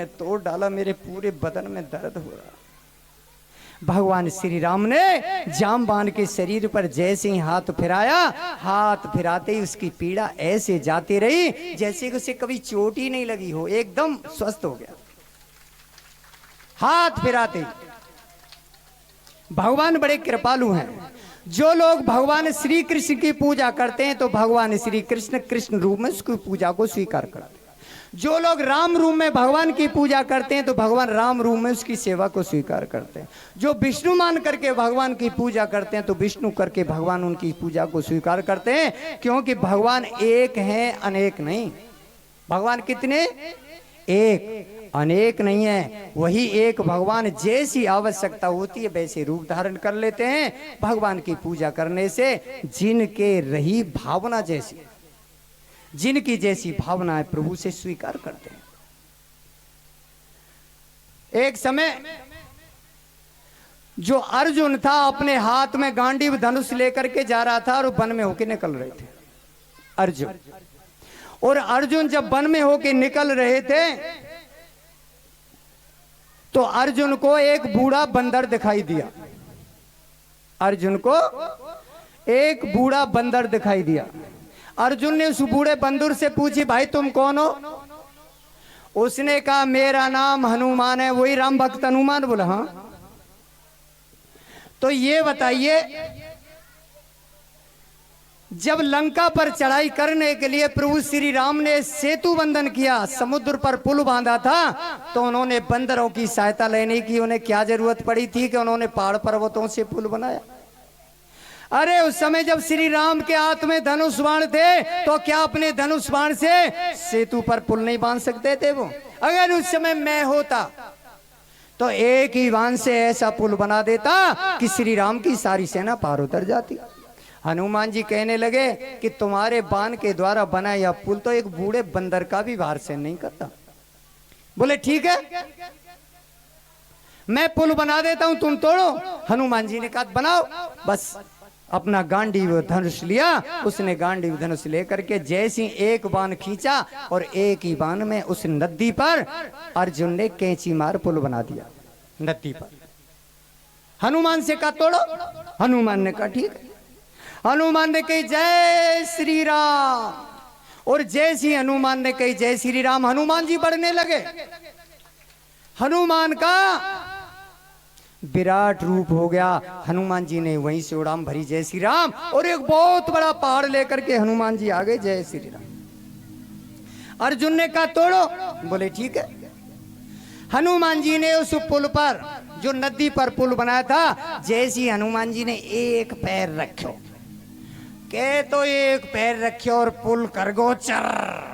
तोड़ डाला, मेरे पूरे बदन में दर्द हो रहा। भगवान श्री राम ने जामबान के शरीर पर जैसे ही हाथ फिराया, हाथ फिराते ही उसकी पीड़ा ऐसे जाती रही जैसे कि उसे कभी चोट ही नहीं लगी हो, एकदम स्वस्थ हो गया। हाथ फिराते भगवान बड़े कृपालु हैं। जो लोग भगवान श्री कृष्ण की पूजा करते हैं तो भगवान श्री कृष्ण कृष्ण रूप में उसकी पूजा को स्वीकार करते हैं। जो लोग राम रूप में भगवान की पूजा करते हैं तो भगवान राम रूप में उसकी सेवा को स्वीकार करते हैं। जो विष्णु मान करके भगवान की पूजा करते हैं तो विष्णु करके भगवान उनकी पूजा को स्वीकार करते हैं, क्योंकि भगवान एक हैं, अनेक नहीं। भगवान कितने? एक, अनेक नहीं है। वही एक भगवान जैसी आवश्यकता होती है वैसे रूप धारण कर लेते हैं। भगवान की पूजा करने से जिनके रही भावना जैसी, जिनकी जैसी भावनाएं प्रभु से स्वीकार करते हैं। एक समय जो अर्जुन था अपने हाथ में गांडीव धनुष लेकर के जा रहा था और वन में होके निकल रहे थे अर्जुन। और अर्जुन जब वन में होके निकल रहे थे तो अर्जुन को एक बूढ़ा बंदर दिखाई दिया। अर्जुन को एक बूढ़ा बंदर दिखाई दिया। अर्जुन ने उस बूढ़े बंदर से पूछी, भाई तुम कौन हो? उसने कहा मेरा नाम हनुमान है। वही राम भक्त हनुमान बोला। हाँ, तो ये बताइए, जब लंका पर चढ़ाई करने के लिए प्रभु श्री राम ने सेतु बंधन किया, समुद्र पर पुल बांधा था, तो उन्होंने बंदरों की सहायता लेने की उन्हें क्या जरूरत पड़ी थी कि उन्होंने पहाड़ पर्वतों से पुल बनाया? अरे उस समय जब श्री राम के हाथ में धनुष बाण थे तो क्या अपने धनुष बाण से सेतु पर पुल नहीं बांध सकते थे वो? अगर उस समय मैं होता तो एक ही बाण से ऐसा पुल बना देता कि श्री राम की सारी सेना पार उतर जाती। हनुमान जी कहने लगे कि तुम्हारे बाण के द्वारा बना यह पुल तो एक बूढ़े बंदर का भी भार सहन नहीं करता। बोले ठीक है, मैं पुल बना देता हूं, तुम तोड़ो। हनुमान जी ने कहा बनाओ। बस अपना गांडीव धनुष लिया। उसने गांडीव धनुष लेकर के जैसी एक बाण खींचा और एक ही बाण में उस नदी पर अर्जुन ने कैंची मार पुल बना दिया नदी पर। हनुमान से कहा तोड़ो। हनुमान ने कहा ठीक है। हनुमान ने कही जय श्री राम। और जैसी हनुमान ने कही जय श्री राम, हनुमान जी बढ़ने लगे। हनुमान का विराट रूप हो गया। हनुमान जी ने वहीं से उड़ान भरी जय श्री राम, और एक बहुत बड़ा पहाड़ लेकर के हनुमान जी आ गए जय श्री राम। अर्जुन ने कहा तोड़ो। बोले ठीक है। हनुमान जी ने उस पुल पर, जो नदी पर पुल बनाया था, जैसी हनुमान जी ने एक पैर रखो, के तो एक पैर रखे और पुल कर गोचर।